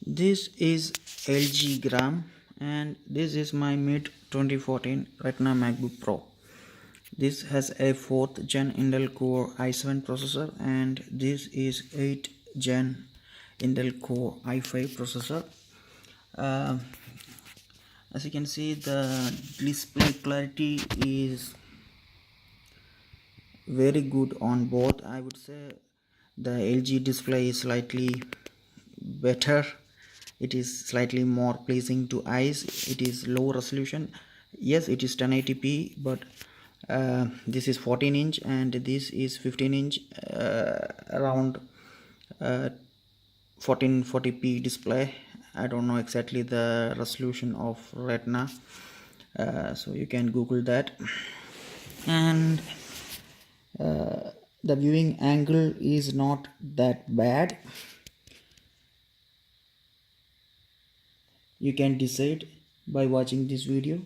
This is LG gram and this is my mid 2014 Retina MacBook Pro. This has a 4th gen Intel Core i7 processor and this is 8th gen Intel Core i5 processor. Uh, as you can see, the display clarity is very good on both. I would say the LG display is slightly better. It is slightly more pleasing to eyes. It is low resolution. Yes, it is 1080p, but this is 14 inch and this is 15 inch, around 1440p display. I don't know exactly the resolution of Retina, so you can Google that. And the viewing angle is not that bad. You can decide by watching this video.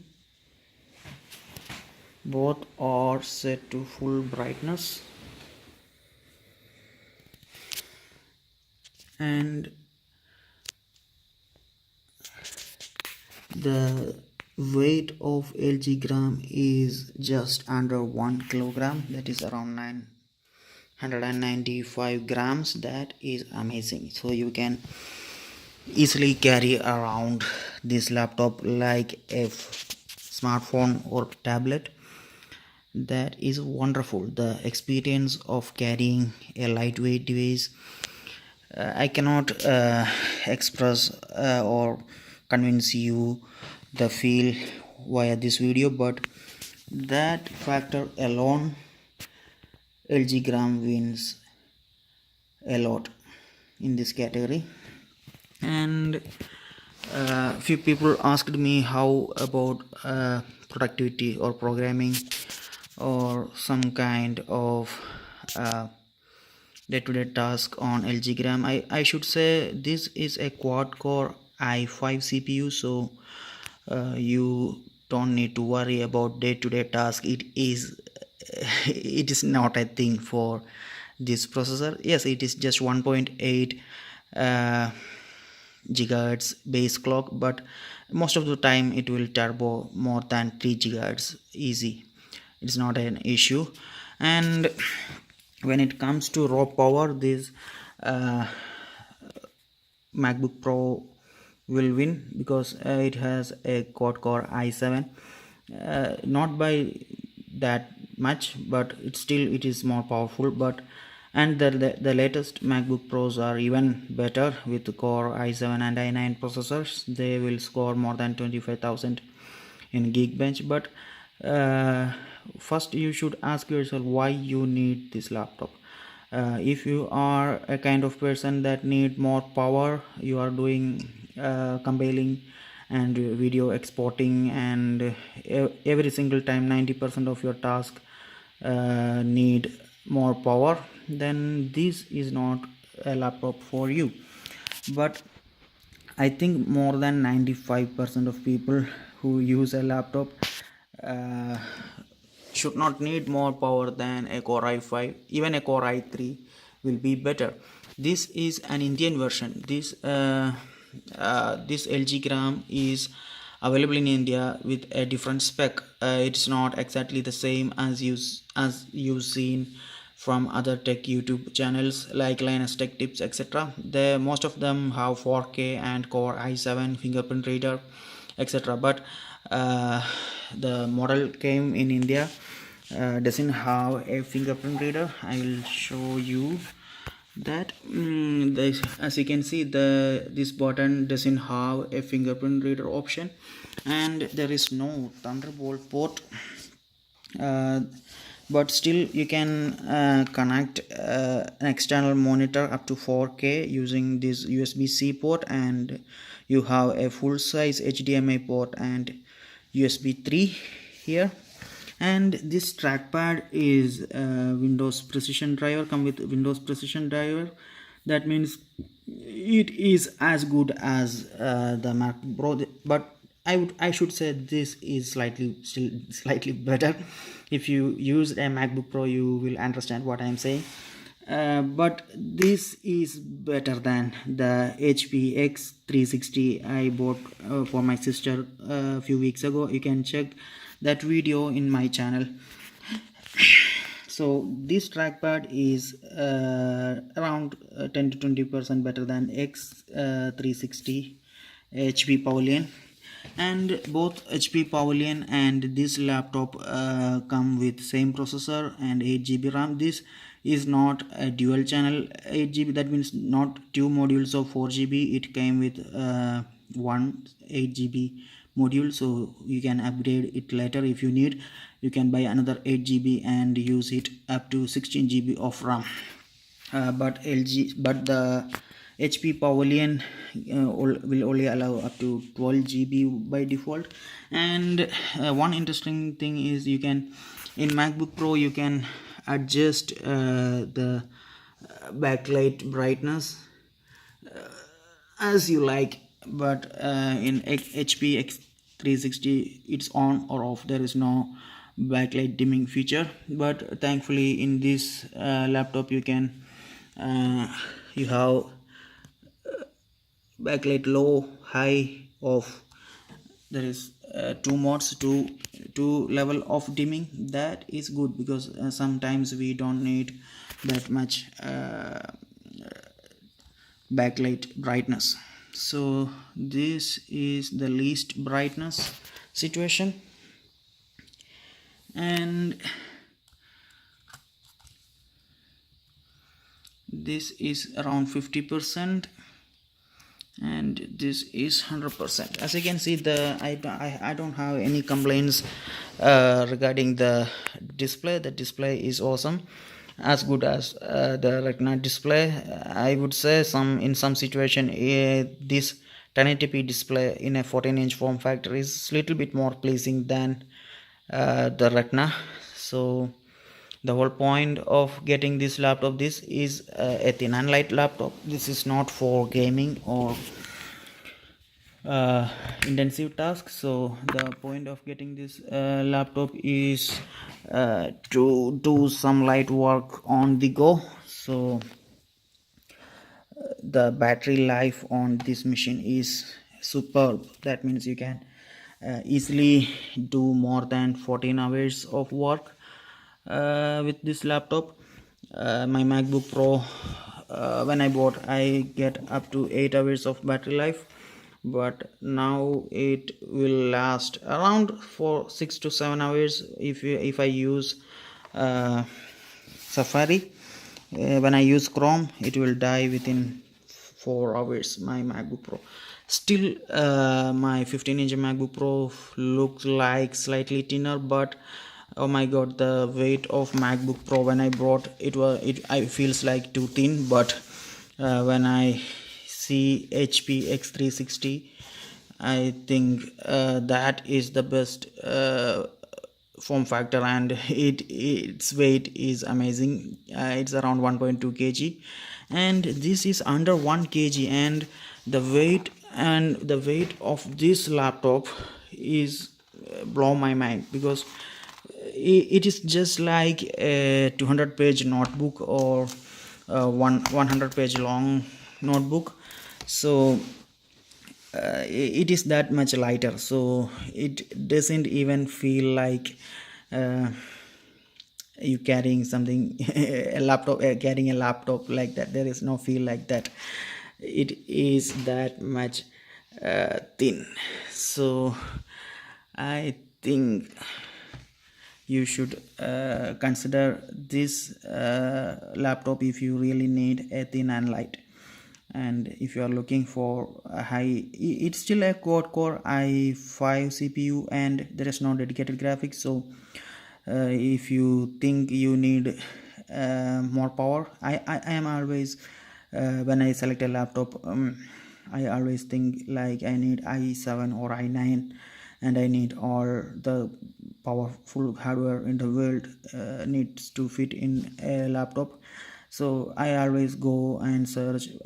Both are set to full brightness and the weight of LG gram is just under 1 kilogram, that is around 995 grams. That is amazing. So you can easily carry around this laptop like a smartphone or tablet. That is wonderful. The experience of carrying a lightweight device, I cannot express or convince you the feel via this video, but that factor alone, LG gram wins a lot in this category. And few people asked me how about productivity or programming or some kind of day-to-day task on LG gram. I should say this is a quad-core i5 CPU, so you don't need to worry about day-to-day task. It is not a thing for this processor. Yes, it is just 1.8 gigahertz base clock, but most of the time it will turbo more than 3 gigahertz easy. It's not an issue. And when it comes to raw power, this MacBook Pro will win because it has a quad-core i7, not by that much, but it is more powerful. But and the latest MacBook Pros are even better with the Core i7 and i9 processors. They will score more than 25,000 in Geekbench. But first you should ask yourself why you need this laptop. If you are a kind of person that need more power, you are doing compiling and video exporting, and every single time 90% of your task need more power, then this is not a laptop for you. But I think more than 95% of people who use a laptop should not need more power than a Core i5. Even a Core i3 will be better. This is an Indian version. This LG gram is available in India with a different spec. It's not exactly the same as you've seen from other tech YouTube channels like Linus Tech Tips, etc. Most of them have 4K and Core i7 fingerprint reader, etc. But the model came in India doesn't have a fingerprint reader. I will show you that. As you can see, this button doesn't have a fingerprint reader option, and there is no Thunderbolt port, but still you can connect an external monitor up to 4K using this USB-C port, and you have a full-size HDMI port and USB 3 here. And this trackpad is Windows Precision driver, come with Windows Precision driver. That means it is as good as the MacBook Pro, but I should say this is slightly better. If you use a MacBook Pro, you will understand what I am saying. but this is better than the HP X360 I bought for my sister a few weeks ago. You can check that video in my channel. So this trackpad is around 10 to 20% better than X360 HP Pavilion, and both HP Pavilion and this laptop come with same processor and 8 GB RAM. This is not a dual channel 8 GB, that means not two modules of 4 GB. It came with one 8 GB module, so you can upgrade it later if you need. You can buy another 8 GB and use it up to 16 GB of RAM. But the HP Pavilion will only allow up to 12 GB by default. And one interesting thing is, you can in MacBook Pro you can adjust the backlight brightness as you like, but in HP X360 it's on or off. There is no backlight dimming feature, but thankfully in this laptop you can you have backlight low, high, off. There is two modes, two level of dimming. That is good, because sometimes we don't need that much backlight brightness. So this is the least brightness situation, and this is around 50%, and this is 100%. As you can see, I don't have any complaints regarding the display. The display is awesome, as good as the Retina display. I would say in some situation this 1080p display in a 14-inch form factor is little bit more pleasing than the Retina. So the whole point of getting this laptop, this is a thin and light laptop. This is not for gaming or intensive tasks. So the point of getting this laptop is to do some light work on the go. So the battery life on this machine is superb. That means you can easily do more than 14 hours of work with this laptop. My MacBook Pro, when I bought, I get up to 8 hours of battery life, but now it will last around for 6 to 7 hours if I use Safari. When I use Chrome, it will die within 4 hours, my MacBook Pro. Still my 15-inch MacBook Pro looks like slightly thinner, but oh my god, the weight of MacBook Pro when I bought it feels like too thin. But when I see HP X360, I think that is the best form factor, and its weight is amazing. It's around 1.2 kg, and this is under 1 kg, and the weight of this laptop is blow my mind, because it is just like a 200-page notebook or 100-page long notebook. So it is that much lighter, so it doesn't even feel like you carrying something a laptop, carrying a laptop like that. There is no feel like that. It is that much thin. So I think you should consider this laptop if you really need a thin and light. And if you are looking for a high, it's still a quad-core i5 CPU, and there is no dedicated graphics. So if you think you need more power, I am always when I select a laptop, I always think like I need i7 or i9, and I need all the powerful hardware in the world needs to fit in a laptop. So I always go and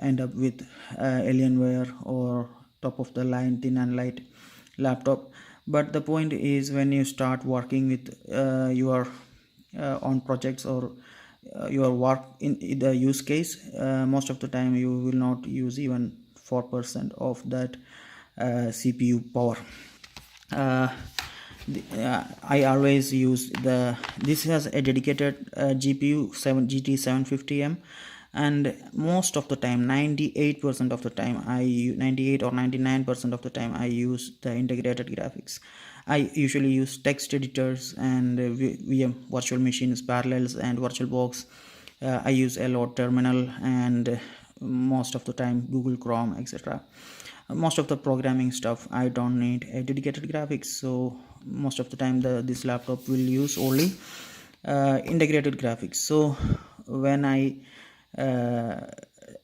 end up with Alienware or top of the line thin and light laptop. But the point is, when you start working with your own projects, or your work in the use case. Most of the time you will not use even 4% of that CPU power. I always use this has a dedicated GPU 7 GT 750M, and most of the time 98% of the time 98 or 99% of the time I use the integrated graphics. I usually use text editors and VM virtual machines, parallels and VirtualBox. I use a lot terminal and most of the time Google Chrome, etc. Most of the programming stuff I don't need a dedicated graphics, so most of the time this laptop will use only integrated graphics. So when I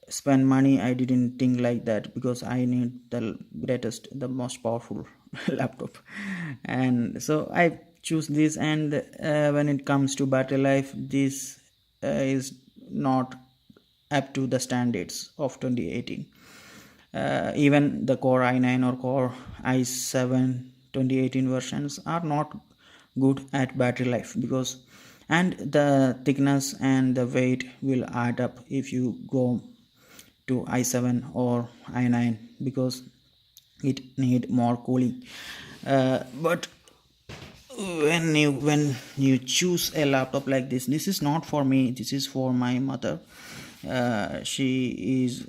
spend money, I didn't think like that, because I need the most powerful laptop, and so I choose this. And when it comes to battery life, this is not up to the standards of 2018. Even the Core i9 or Core i7 2018 versions are not good at battery life, because and the thickness and the weight will add up if you go to i7 or i9, because it need more cooling. But when you choose a laptop like this is not for me, this is for my mother. She is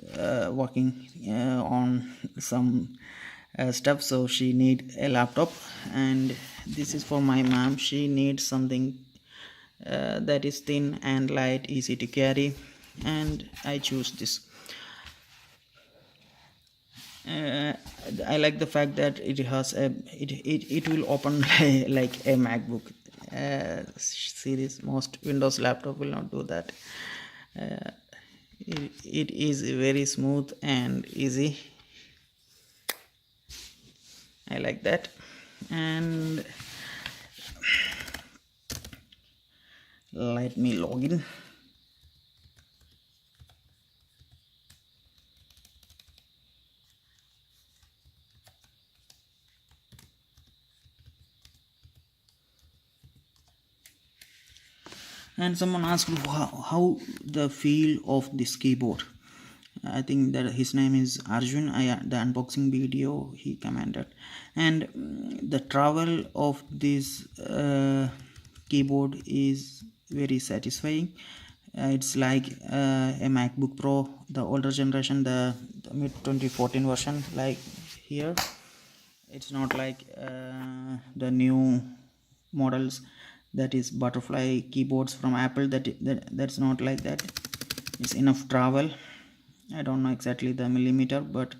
working on some stuff, so she need a laptop, and this is for my mom. She needs something that is thin and light, easy to carry, and I choose this. I like the fact that it has it will open like a MacBook series. Most Windows laptop will not do that. It is very smooth and easy. I like that. And let me log in. And someone asked how the feel of this keyboard. I think that his name is Arjun. The unboxing video he commented, and the travel of this keyboard is very satisfying. It's like a MacBook Pro, the older generation, the mid 2014 version, like here. It's not like the new models, that is butterfly keyboards from Apple. That's not like that. It's enough travel. I don't know exactly the millimeter, but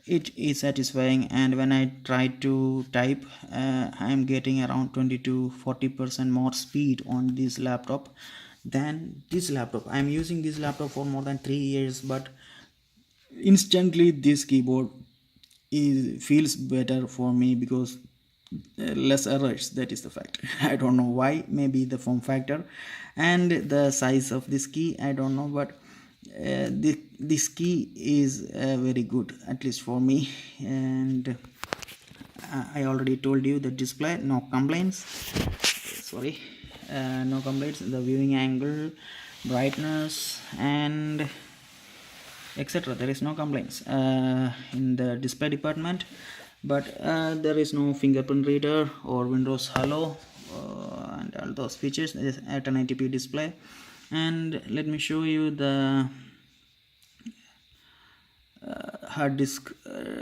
it is satisfying. And when I try to type, I am getting around 20 to 40% more speed on this laptop than this laptop. I am using this laptop for more than 3 years, but instantly this keyboard feels better for me, because less errors. That is the fact. I don't know why. Maybe the form factor and the size of this key, I don't know, but this key is very good, at least for me. And I already told you the display, no complaints. Sorry, no complaints. The viewing angle, brightness, and etc. There is no complaints in the display department. But there is no fingerprint reader or Windows Hello and all those features. It is at 1080p display. And let me show you the hard disk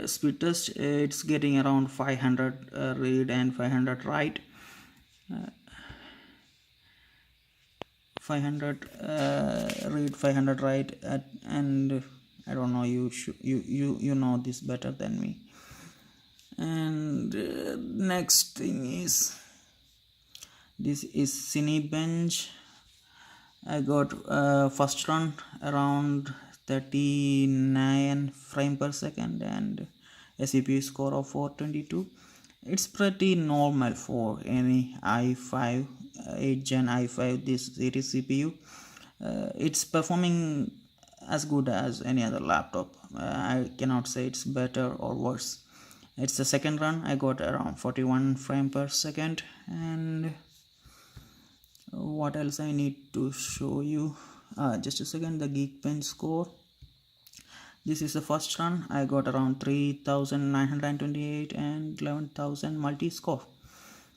speed test. It's getting around 500 read and 500 write. 500 read, 500 write, and I don't know, you know this better than me. And next thing is, this is Cinebench. I got first run around 39 frame per second and a CPU score of 422. It's pretty normal for any i5 8 gen i5 this series CPU. It's performing as good as any other laptop. I cannot say it's better or worse. It's the second run. I got around 41 frame per second, and what else I need to show you? Just a second. The Geekbench score. This is the first run. I got around 3,928 and 11,000 multi score.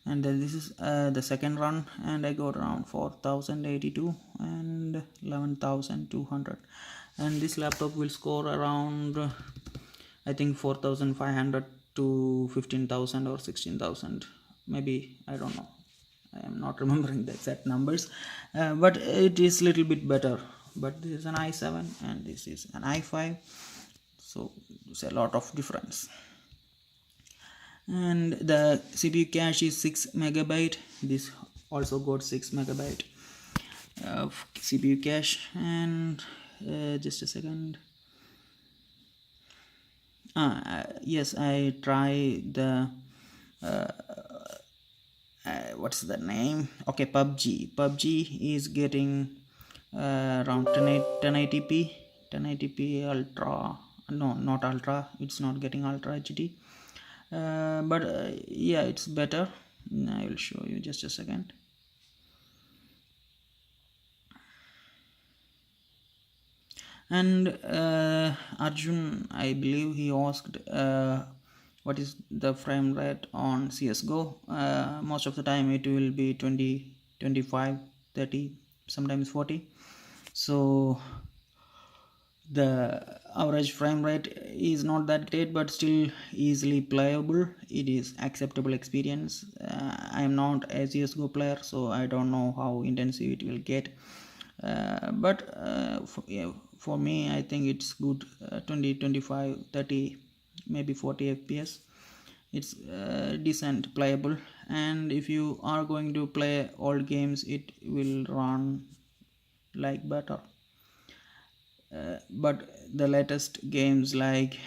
And then this is the second run, and I got around 4,082 and 11,200. And this laptop will score around I think 4,500 to 15,000 or 16,000, maybe, I don't know. I am not remembering the exact numbers, but it is little bit better. But this is an i7 and this is an i5, so it's a lot of difference. And the CPU cache is 6 megabyte. This also got 6 megabyte of CPU cache. And just a second. Yes, I try the what's the name? Okay, PUBG is getting around 1080p ultra. No, not ultra, it's not getting ultra HD, but yeah, it's better. I will show you, just a second. And Arjun, I believe he asked what is the frame rate on CSGO. Most of the time it will be 20, 25, 30, sometimes 40. So the average frame rate is not that great, but still easily playable. It is acceptable experience. I am not a CSGO player, so I don't know how intensive it will get, but for me I think it's good. 20, 25, 30, maybe 40 fps. It's decent playable, and if you are going to play old games it will run like better. But the latest games, like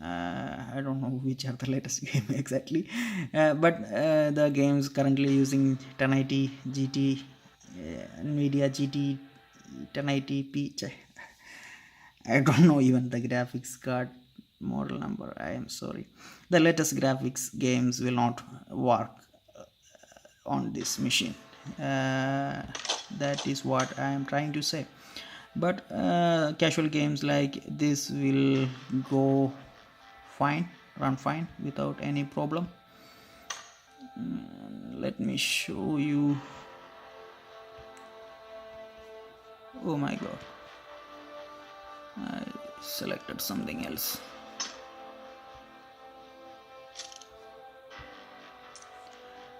I don't know which are the latest game exactly, but the games currently using 1080 GT, Nvidia GT 1080p. I don't know even the graphics card model number. I am sorry. The latest graphics games will not work on this machine. That is what I am trying to say. But casual games like this will go fine, run fine without any problem. Let me show you. Oh my god, I selected something else.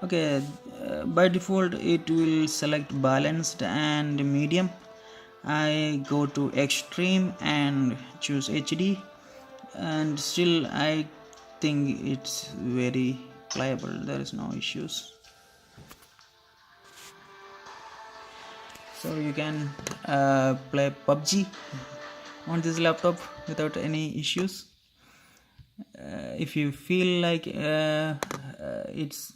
Okay, by default it will select balanced and medium. I go to extreme and choose HD, and still I think it's very playable. There is no issues, so you can play PUBG on this laptop without any issues. If you feel like it's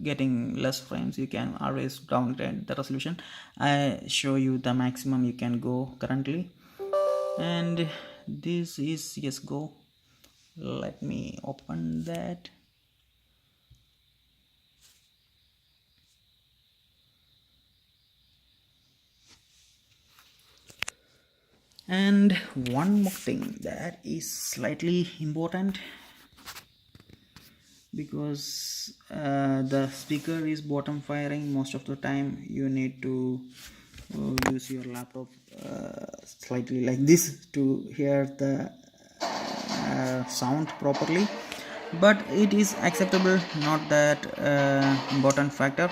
getting less frames, you can always downgrade the resolution. I show you the maximum you can go currently, and this is CSGO. Let me open that. And one more thing that is slightly important, because the speaker is bottom firing most of the time, you need to use your laptop slightly like this to hear the sound properly. But it is acceptable, not that important factor.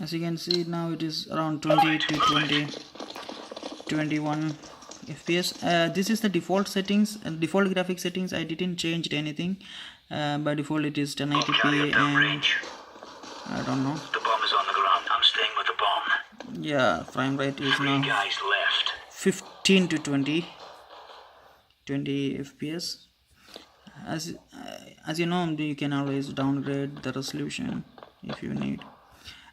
As you can see now, it is around 20 to 21 fps. This is the default settings and default graphic settings. I didn't change anything. By default it is 1080p, and I don't know. The bomb is on the ground. I'm staying with the bomb. Yeah, frame rate is now 15 to 20 fps. As you know, you can always downgrade the resolution if you need.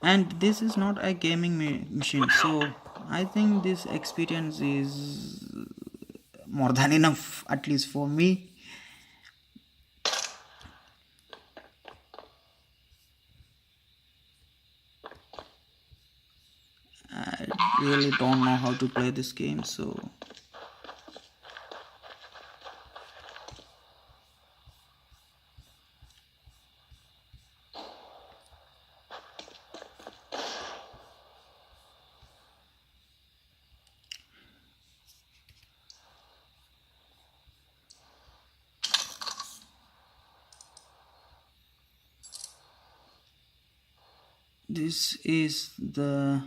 And this is not a gaming machine, so I think this experience is more than enough, at least for me. I really don't know how to play this game, so this is the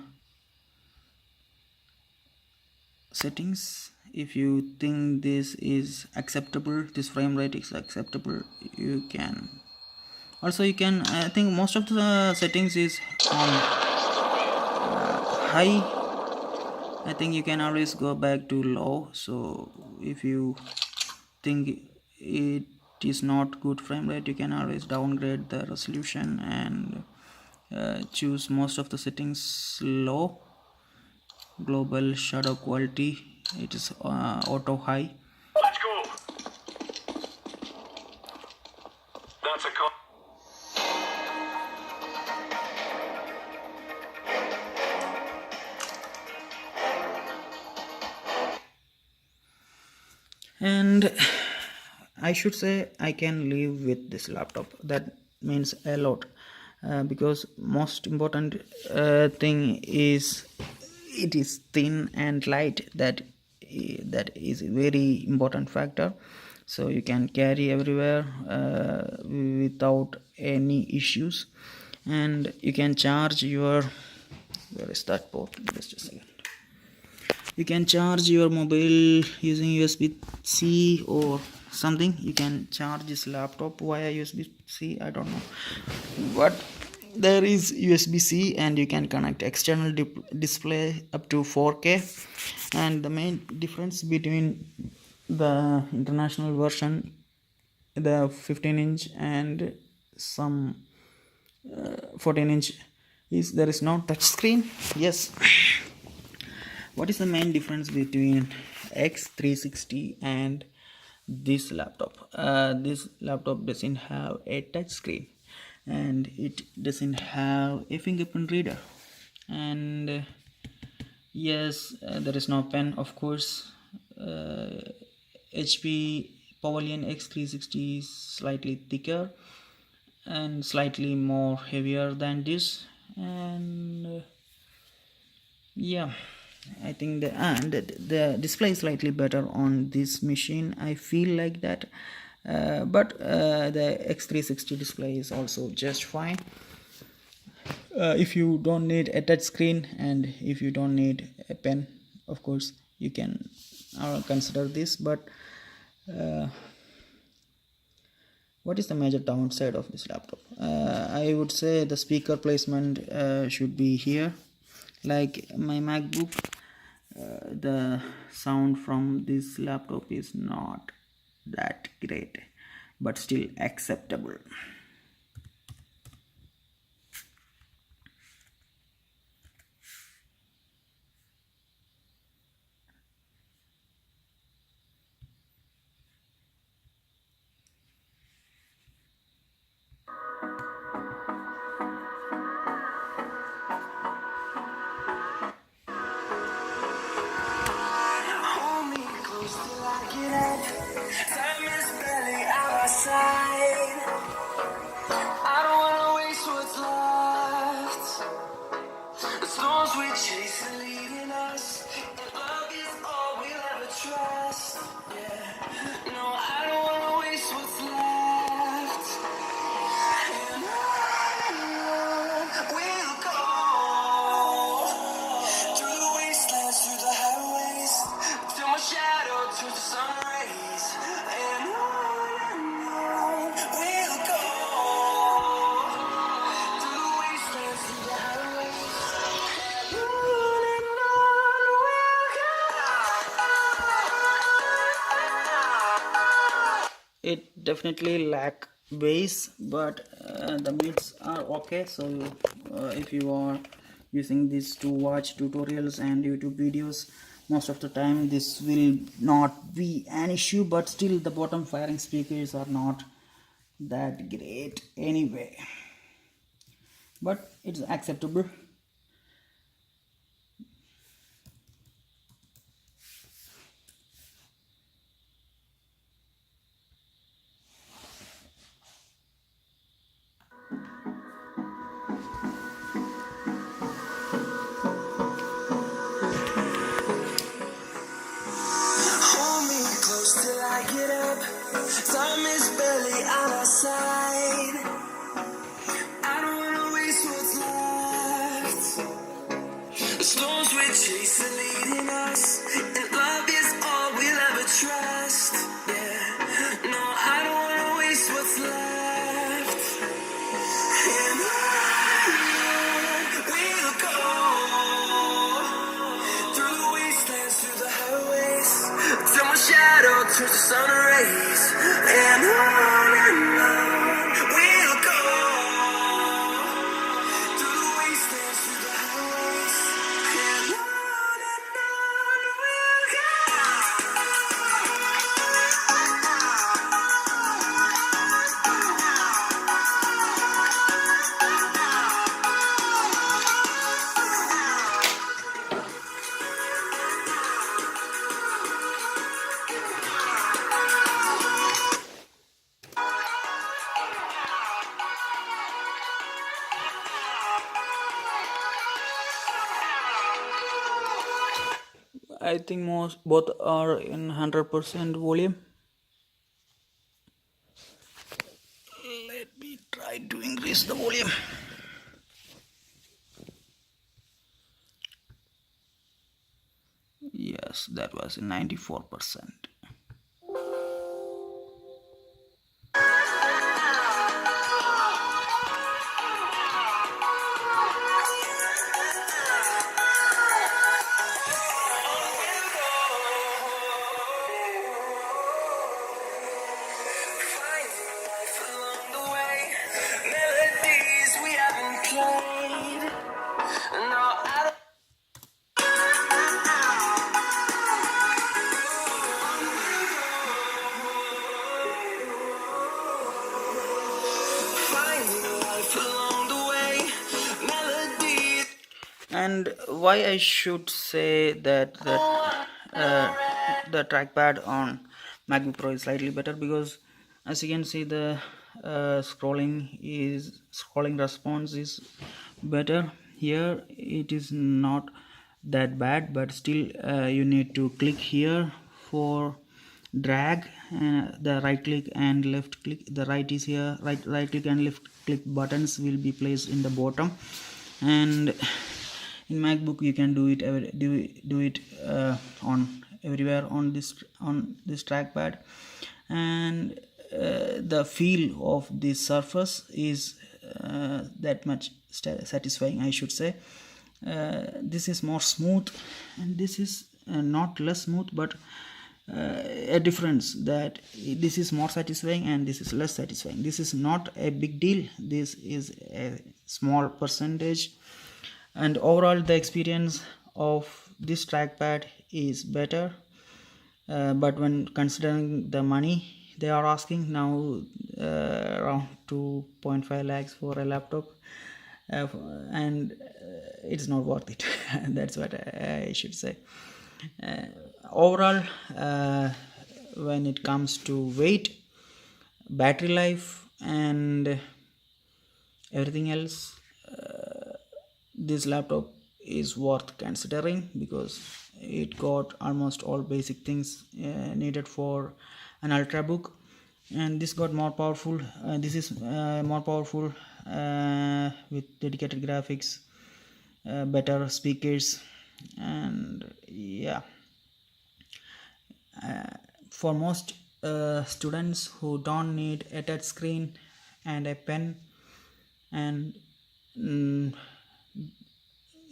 settings. If you think this is acceptable, this frame rate is acceptable, you can also I think most of the settings is on high. I think you can always go back to low. So if you think it is not good frame rate, you can always downgrade the resolution and choose most of the settings low. Global shadow quality, it is auto high. Let's go. That's a call. And I should say I can live with this laptop. That means a lot, because most important thing is it is thin and light. That is a very important factor, so you can carry everywhere without any issues. And you can charge your, where is that port, just a second. You can charge your mobile using USB-C or something. You can charge this laptop via USB-C, I don't know, but there is USB-C, and you can connect external display up to 4K. And the main difference between the international version, the 15-inch and some 14-inch, is there is no touch screen. Yes. What is the main difference between x360 and this laptop? This laptop doesn't have a touch screen, and it doesn't have a fingerprint reader, and yes, there is no pen, of course. HP Pavilion x360 is slightly thicker and slightly more heavier than this, and yeah, I think the display is slightly better on this machine, I feel like that. But the x360 display is also just fine. If you don't need a touch screen and if you don't need a pen, of course you can consider this. But what is the major downside of this laptop? I would say the speaker placement should be here. Like my MacBook, the sound from this laptop is not that great, but still acceptable. I don't wanna waste what's left. The storms we chase are leading us, and love is all we'll ever trust. Yeah, no, I don't wanna waste what's left. And on we'll go. definitely lack bass, but the mids are okay. So if you are using this to watch tutorials and YouTube videos, most of the time this will not be an issue, but still the bottom firing speakers are not that great anyway, but it's acceptable. Hold me close till I get up. Time is barely on our side. I don't wanna waste what's left. The storms we chase are leading us, and love is all we'll ever trust. Yeah, no, I don't wanna waste what's left. And on we'll go, through the wastelands, through the highways, till my shadow turns to sun rays. And on we'll go, through the wastelands, through the highways. And on we'll go. I think both are in 100% volume. Let me try to increase the volume. Yes, that was 94%. Finding life along the way, melodies we haven't played. No, I don't. Finding life along the way, melodies. And why I should say that the trackpad on Macbook Pro is slightly better, because as you can see, the scrolling response is better. Here it is not that bad, but still you need to click here for drag, the right click and left click. The right is here, right click and left click buttons will be placed in the bottom, and in MacBook you can do it on everywhere on this trackpad. And the feel of this surface is that much satisfying, I should say. This is more smooth, and this is not less smooth, but a difference that this is more satisfying and this is less satisfying. This is not a big deal, this is a small percentage, and overall the experience of this trackpad is better. But when considering the money they are asking now, around 2.5 lakhs for a laptop, and it's not worth it. That's what I should say. Overall, when it comes to weight, battery life and everything else, this laptop is worth considering, because it got almost all basic things needed for an ultrabook, and this got more powerful. This is more powerful with dedicated graphics, better speakers, and yeah, for most students who don't need a touch screen and a pen, and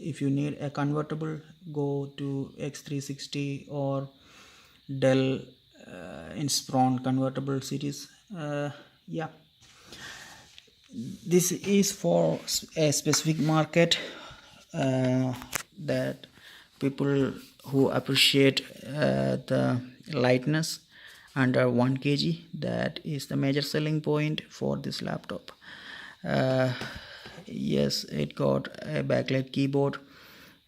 if you need a convertible, go to x360 or Dell Inspiron convertible series. Yeah, this is for a specific market, that people who appreciate the lightness under 1 kg. That is the major selling point for this laptop. uh, yes, it got a backlit keyboard,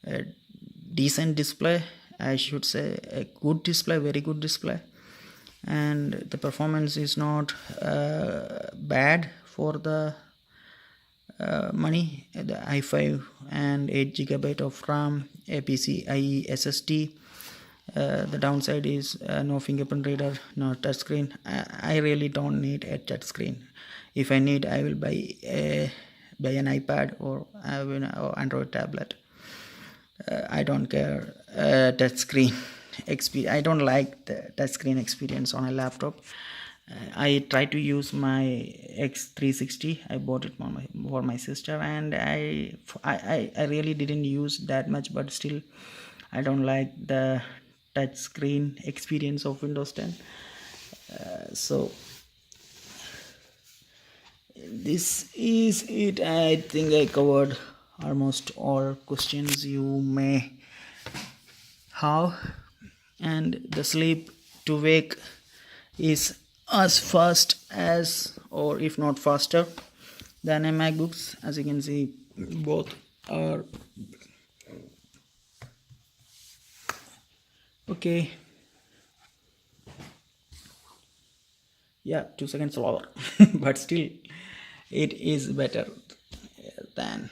a decent display, I should say a good display, very good display, and the performance is not bad for the money. The i5 and 8 GB of RAM, a PCIe SSD. The downside is no fingerprint reader, no touchscreen. I really don't need a touchscreen. If I need, I will buy an iPad or Android tablet. I don't care touchscreen experience. I don't like the touchscreen experience on a laptop. I try to use my x360. I bought it for my sister, and I really didn't use that much, but still I don't like the touch screen experience of Windows 10. So this is it. I think I covered almost all questions you may have, and the sleep to wake is as fast as, or if not faster than a MacBooks. As you can see, both are okay. Yeah, 2 seconds slower but still it is better than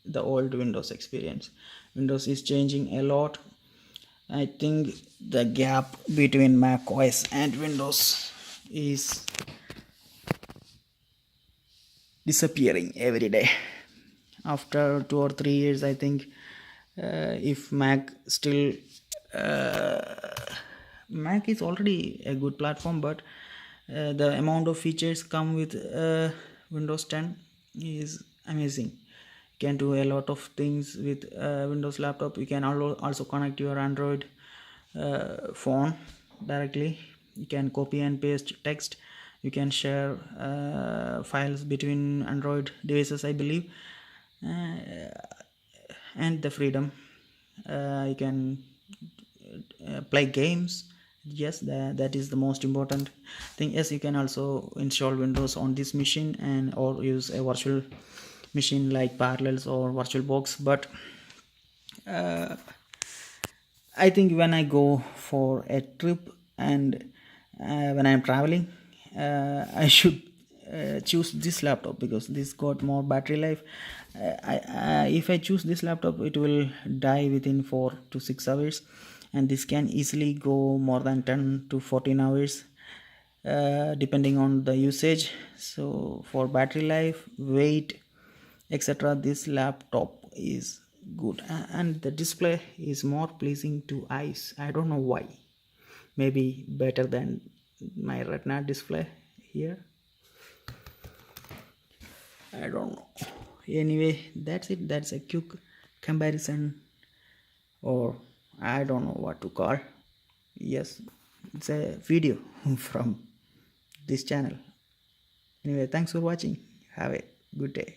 the old Windows experience. Windows is changing a lot. I think the gap between Mac OS and Windows is disappearing every day. After 2 or 3 years, I think if Mac still Mac is already a good platform, but the amount of features come with Windows 10 is amazing. You can do a lot of things with Windows laptop. You can also connect your Android phone directly. You can copy and paste text. You can share files between Android devices, I believe, and the freedom. You can play games. Yes, that is the most important thing. Yes, you can also install Windows on this machine and or use a virtual machine like Parallels or VirtualBox. But I think when I go for a trip and when I'm traveling, I should choose this laptop because this got more battery life. If I choose this laptop, it will die within 4 to 6 hours, and this can easily go more than 10 to 14 hours depending on the usage. So for battery life, weight, etc., this laptop is good, and the display is more pleasing to eyes. I don't know why. Maybe better than my Retina display here. I don't know. Anyway, that's it. That's a quick comparison, or I don't know what to call. Yes, it's a video from this channel. Anyway, thanks for watching. Have a good day.